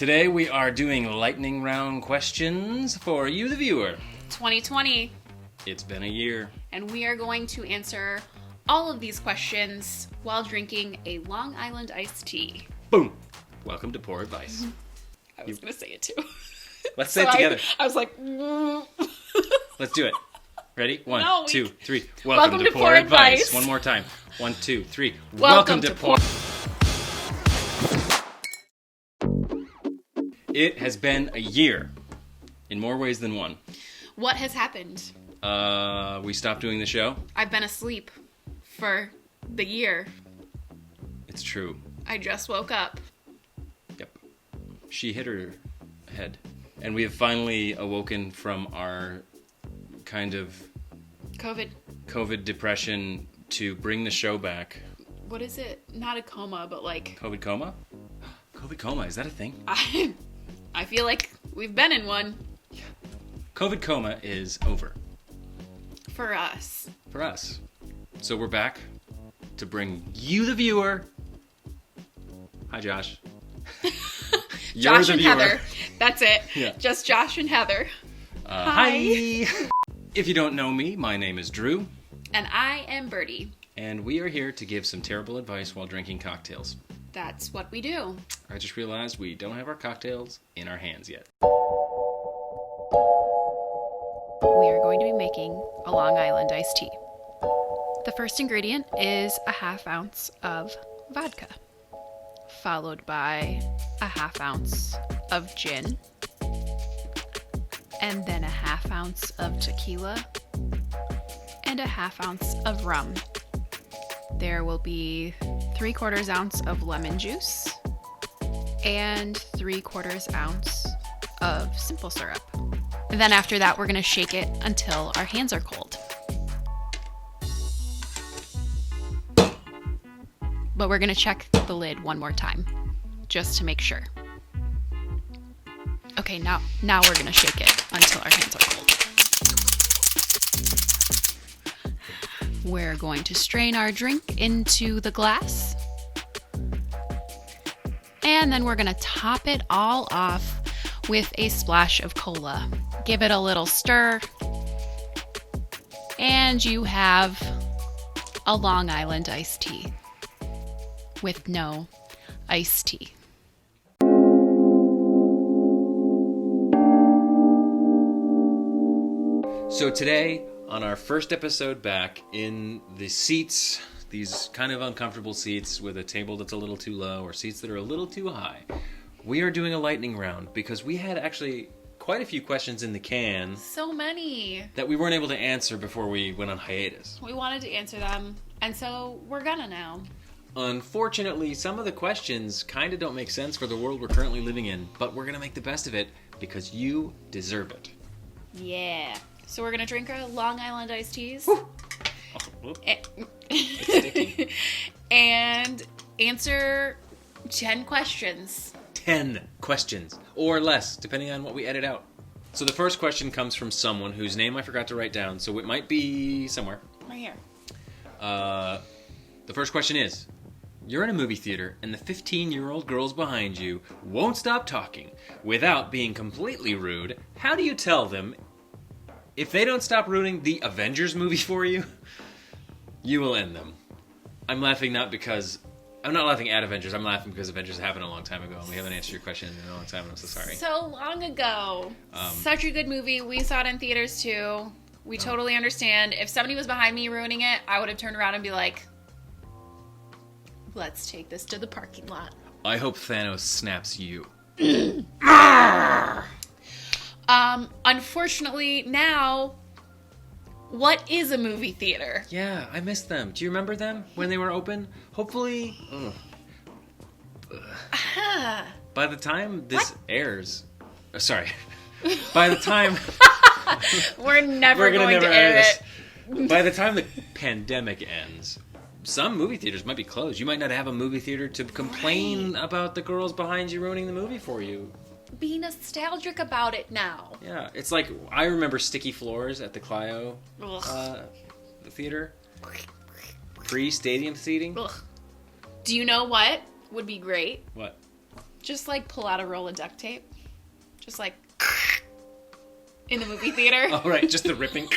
Today we are doing lightning round questions for you, the viewer. 2020. It's been a year. And we are going to answer all of these questions while drinking a Long Island iced tea. Boom. Welcome to Poor Advice. I was going to say it too. Let's say it together. I was like... Let's do it. Ready? One, No, two, three. Welcome to Poor Advice. One more time. 1, 2, 3. Welcome to Poor... It has been a year. In more ways than one. What has happened? We stopped doing the show. I've been asleep for the year. It's true. I just woke up. Yep. She hit her head. And we have finally awoken from our kind of COVID depression to bring the show back. What is it? Not a coma, but like... COVID coma? COVID coma, is that a thing? I feel like we've been in one. Yeah. COVID coma is over. For us. For us. So we're back to bring you, the viewer. Hi, Josh. Josh and Heather. That's it. Yeah. Just Josh and Heather. Hi. If you don't know me, my name is Drew. And I am Birdie. And we are here to give some terrible advice while drinking cocktails. That's what we do. I just realized we don't have our cocktails in our hands yet. We are going to be making a Long Island iced tea. The first ingredient is a half ounce of vodka, followed by a half ounce of gin, and then a half ounce of tequila, and a half ounce of rum. There will be 3/4 ounce of lemon juice and 3/4 ounce of simple syrup. And then after that, we're going to shake it until our hands are cold. But we're going to check the lid one more time, just to make sure. Okay, now we're going to shake it until our hands are cold. We're going to strain our drink into the glass. And then we're going to top it all off with a splash of cola. Give it a little stir. And you have a Long Island iced tea with no iced tea. So today, on our first episode back in the seats, these kind of uncomfortable seats with a table that's a little too low or seats that are a little too high, we are doing a lightning round because we had actually quite a few questions in the can. So many. That we weren't able to answer before we went on hiatus. We wanted to answer them, and so we're gonna now. Unfortunately, some of the questions kind of don't make sense for the world we're currently living in, but we're gonna make the best of it because you deserve it. Yeah. So we're gonna drink our Long Island iced teas. And answer 10 questions. 10 questions, or less, depending on what we edit out. So the first question comes from someone whose name I forgot to write down, so it might be somewhere. Right here. The first question is, you're in a movie theater and the 15-year-old girls behind you won't stop talking without being completely rude. How do you tell them if they don't stop ruining the Avengers movie for you, you will end them? I'm laughing not because... I'm not laughing at Avengers. I'm laughing because Avengers happened a long time ago, and we haven't answered your question in a long time, and I'm so sorry. So long ago. Such a good movie. We saw it in theaters, too. We totally understand. If somebody was behind me ruining it, I would have turned around and be like, let's take this to the parking lot. I hope Thanos snaps you. Unfortunately, now... What is a movie theater? Yeah, I missed them. Do you remember them when they were open? Hopefully... By the time this airs... sorry. By the time... We're never going to air it. By the time the pandemic ends, some movie theaters might be closed. You might not have a movie theater to complain about the girls behind you ruining the movie for you. Be nostalgic about it now. Yeah, it's like, I remember sticky floors at the Clio theater. Free stadium seating. Ugh. Do you know what would be great? What? Just like pull out a roll of duct tape. Just like in the movie theater. Oh, right. Just the ripping.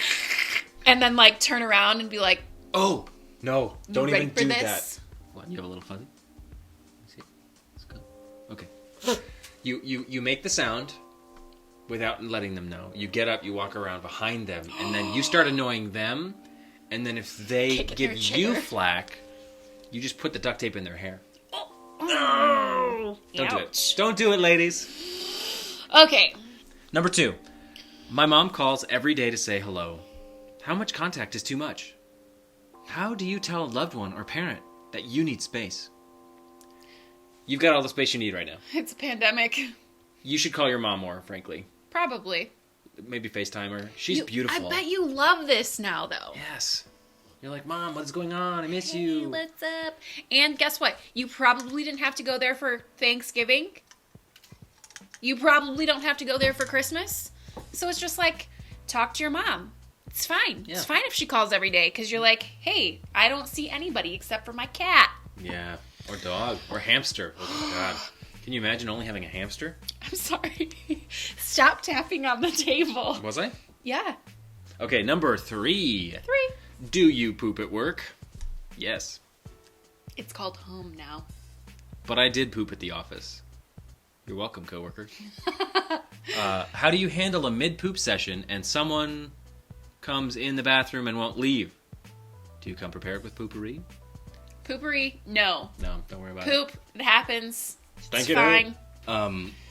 And then like turn around and be like, oh, no. Don't even do this? that. What? You have a little fuzzy? See? Let's go. Okay. You make the sound without letting them know. You get up, you walk around behind them, and then you start annoying them. And then if they give you flack, you just put the duct tape in their hair. Oh. Don't do it. Don't do it, ladies. Okay. Number 2. My mom calls every day to say hello. How much contact is too much? How do you tell a loved one or parent that you need space? You've got all the space you need right now. It's a pandemic. You should call your mom more, frankly. Probably. Maybe FaceTime her. She's beautiful. I bet you love this now, though. Yes. You're like, Mom, what's going on? I miss you. What's up? And guess what? You probably didn't have to go there for Thanksgiving. You probably don't have to go there for Christmas. So it's just like, talk to your mom. It's fine. Yeah. It's fine if she calls every day because you're like, hey, I don't see anybody except for my cat. Yeah. Or dog. Or hamster. Oh, my God. Can you imagine only having a hamster? I'm sorry. Stop tapping on the table. Was I? Yeah. Okay, number 3. Do you poop at work? Yes. It's called home now. But I did poop at the office. You're welcome, coworker. How do you handle a mid-poop session and someone comes in the bathroom and won't leave? Do you come prepared with poopery? Poopery? No. No, don't worry about Poop. It happens. Thank it's fine.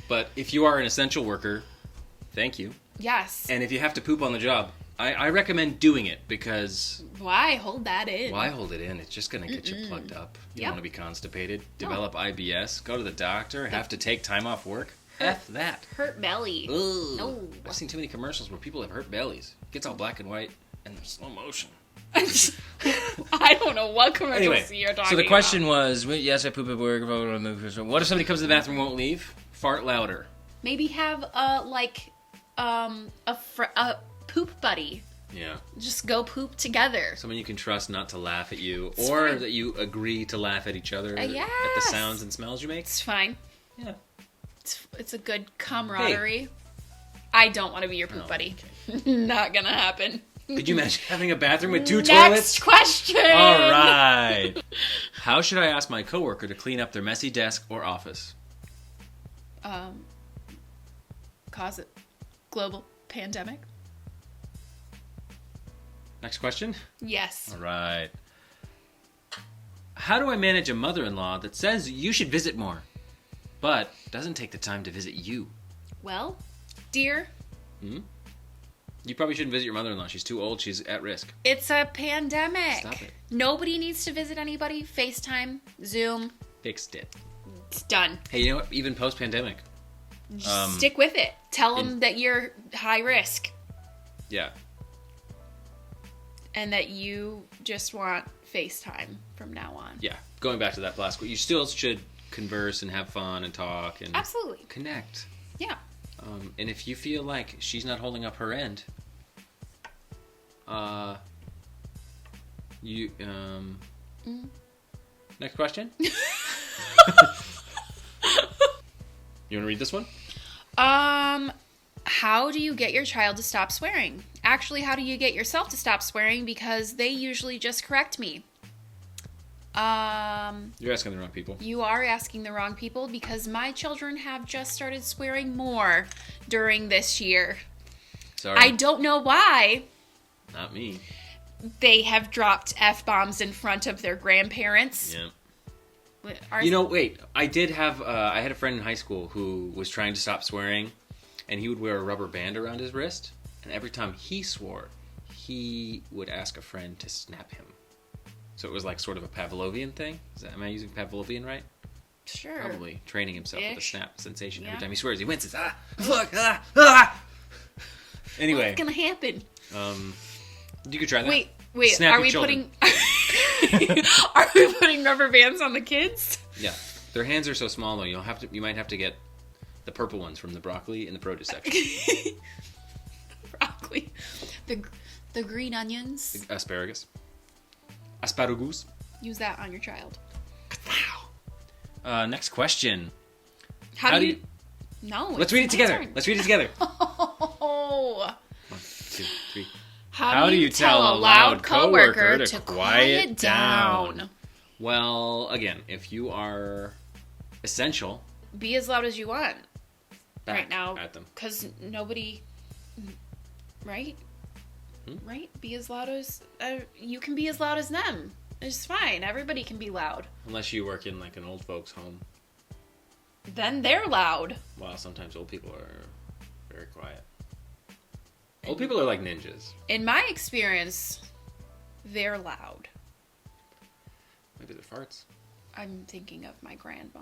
But if you are an essential worker, thank you. Yes. And if you have to poop on the job, I recommend doing it because... Why hold that in? Why hold it in? It's just going to get you plugged up. You don't want to be constipated. Develop IBS. Go to the doctor. Have to take time off work. F that. Hurt belly. Ugh. No. I've seen too many commercials where people have hurt bellies. It gets all black and white and slow motion. I don't know what commercials you're talking about. So the question was, yes, I poop at work. What if somebody comes to the bathroom and won't leave? Fart louder. Maybe have a poop buddy. Yeah. Just go poop together. Someone you can trust not to laugh at you, or that you agree to laugh at each other at the sounds and smells you make. It's fine. Yeah. It's a good camaraderie. Hey. I don't want to be your poop buddy. Okay. Not gonna happen. Could you imagine having a bathroom with 2 toilets? Next question! All right. How should I ask my coworker to clean up their messy desk or office? Cause a global pandemic. Next question? Yes. All right. How do I manage a mother-in-law that says you should visit more, but doesn't take the time to visit you? Well, dear... You probably shouldn't visit your mother-in-law. She's too old. She's at risk. It's a pandemic. Stop it. Nobody needs to visit anybody. FaceTime, Zoom. Fixed it. It's done. Hey, you know what? Even post-pandemic. Just stick with it. Tell them that you're high risk. Yeah. And that you just want FaceTime from now on. Yeah. Going back to that last quote, you still should converse and have fun and talk and absolutely connect. Yeah. And if you feel like she's not holding up her end, next question. You want to read this one? How do you get your child to stop swearing? Actually, how do you get yourself to stop swearing? Because they usually just correct me. You're asking the wrong people. You are asking the wrong people because my children have just started swearing more during this year. Sorry. I don't know why. Not me. They have dropped F-bombs in front of their grandparents. Yeah. Wait. I did have, I had a friend in high school who was trying to stop swearing, and he would wear a rubber band around his wrist, and every time he swore, he would ask a friend to snap him. So it was like sort of a Pavlovian thing. Am I using Pavlovian right? Sure. Probably training himself with a snap sensation. Yeah. Every time he swears, he winces. Ah, fuck, ah, ah. Anyway. What's gonna happen? You could try that. Wait. Snap Are we putting rubber bands on the kids? Yeah. Their hands are so small though. You might have to get the purple ones from the broccoli in the produce section. Broccoli. The green onions. The asparagus. Asparagus. Use that on your child. Next question. How do you... No. Let's read it together. Turn. Let's read it together. Oh. 1, 2, 3. How do you tell a loud coworker to quiet down? Well, again, if you are essential, be as loud as you want back right now. At them. Because nobody... Right? Right? Be as loud as... you can be as loud as them. It's fine. Everybody can be loud. Unless you work in like an old folks home. Then they're loud. Well, sometimes old people are very quiet. Old people are like ninjas. In my experience, they're loud. Maybe they're farts. I'm thinking of my grandma.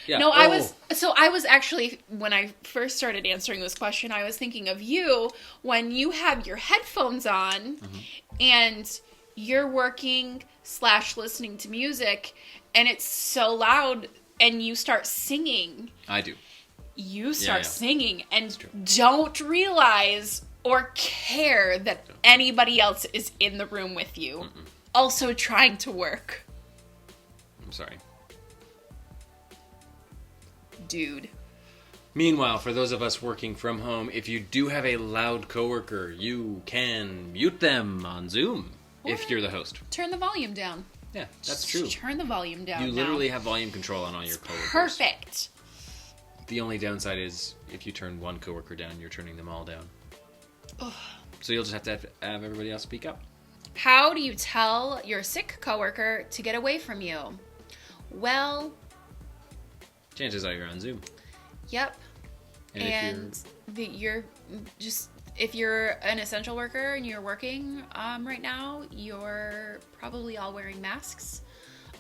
Yeah. No, I was actually, when I first started answering this question, I was thinking of you when you have your headphones on and you're working / listening to music and it's so loud and you start singing. I do. You start singing and don't realize or care that anybody else is in the room with you. Also trying to work. I'm sorry. Dude. Meanwhile, for those of us working from home, if you do have a loud coworker, you can mute them on Zoom if you're the host. Turn the volume down. Yeah, that's true. Turn the volume down. You literally have volume control on all your coworkers. Perfect. The only downside is if you turn one coworker down, you're turning them all down. Ugh. So you'll just have to have everybody else speak up. How do you tell your sick coworker to get away from you? Well... chances are you're on Zoom. Yep. And if you're an essential worker and you're working right now, you're probably all wearing masks.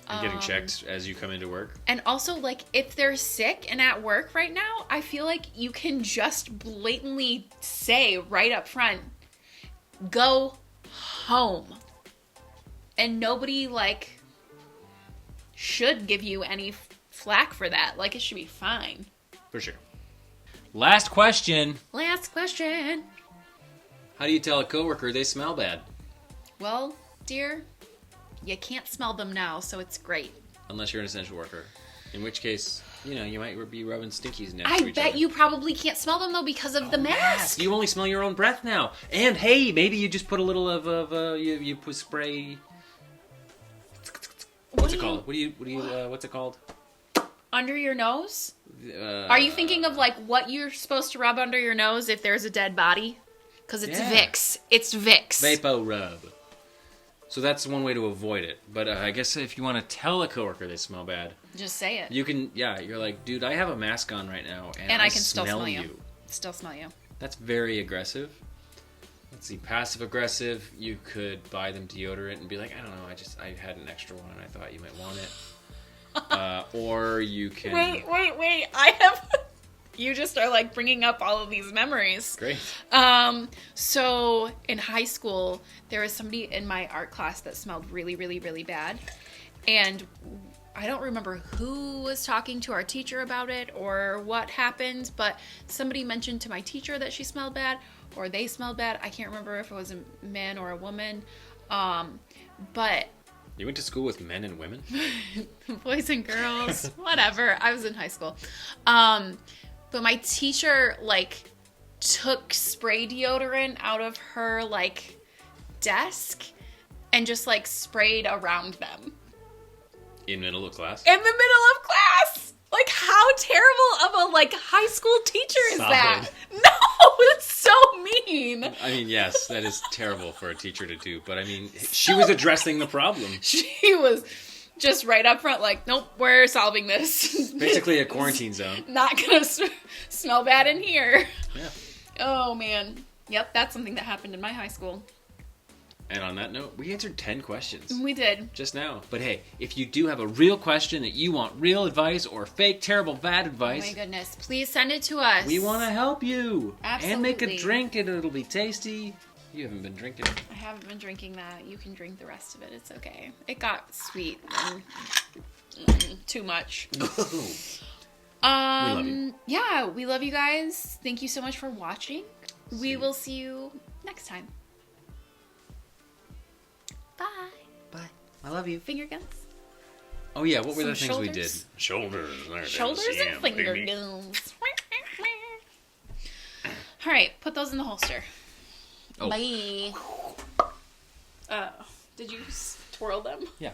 And getting checked as you come into work. And also, like, if they're sick and at work right now, I feel like you can just blatantly say right up front, go home. And nobody, like, should give you any flack for that. Like, it should be fine. For sure. Last question. Last question. How do you tell a coworker they smell bad? Well, dear, you can't smell them now, so it's great. Unless you're an essential worker. In which case, you know, you might be rubbing stinkies next to I each bet other. You probably can't smell them, though, because of the mask. You only smell your own breath now. And, hey, maybe you just put a little you put spray... What's it called? What's it called? Under your nose? Are you thinking of, like, what you're supposed to rub under your nose if there's a dead body? Because it's Vicks. It's Vicks. Vapo rub. So that's one way to avoid it. But I guess if you want to tell a coworker they smell bad... just say it. You can, you're like, dude, I have a mask on right now, and I can still smell you. Still smell you. That's very aggressive. Let's see, passive-aggressive, you could buy them deodorant and be like, I don't know, I had an extra one and I thought you might want it. Or you can... Wait, I have... You just are, like, bringing up all of these memories. Great. So, in high school, there was somebody in my art class that smelled really, really, really bad. And I don't remember who was talking to our teacher about it or what happened, but somebody mentioned to my teacher that she smelled bad or they smelled bad. I can't remember if it was a man or a woman. But... You went to school with men and women? Boys and girls. Whatever. I was in high school. But my teacher, like, took spray deodorant out of her, like, desk and just, like, sprayed around them. In middle of class? In the middle of class! Like, how terrible of a, like, high school teacher is that? No, it's so mean. I mean, yes, that is terrible for a teacher to do. But, I mean, she was addressing the problem. She was... just right up front, like, nope, we're solving this. Basically a quarantine zone. Not gonna smell bad in here. Yeah. Oh, man. Yep, that's something that happened in my high school. And on that note, we answered 10 questions. We did. Just now. But hey, if you do have a real question that you want real advice or fake, terrible, bad advice... Oh my goodness. Please send it to us. We want to help you. Absolutely. And make a drink and it'll be tasty. You haven't been drinking. I haven't been drinking that. You can drink the rest of it. It's okay. It got sweet and too much. We love you. Yeah, we love you guys. Thank you so much for watching. We will see you next time. Bye. Bye. I love you. Finger guns. Oh yeah, what were Some the things we did? shoulders. Shoulders. There it is. Shoulders Yeah, and finger baby. gills. All right, put those in the holster. Oh. Bye. Did you twirl them? Yeah.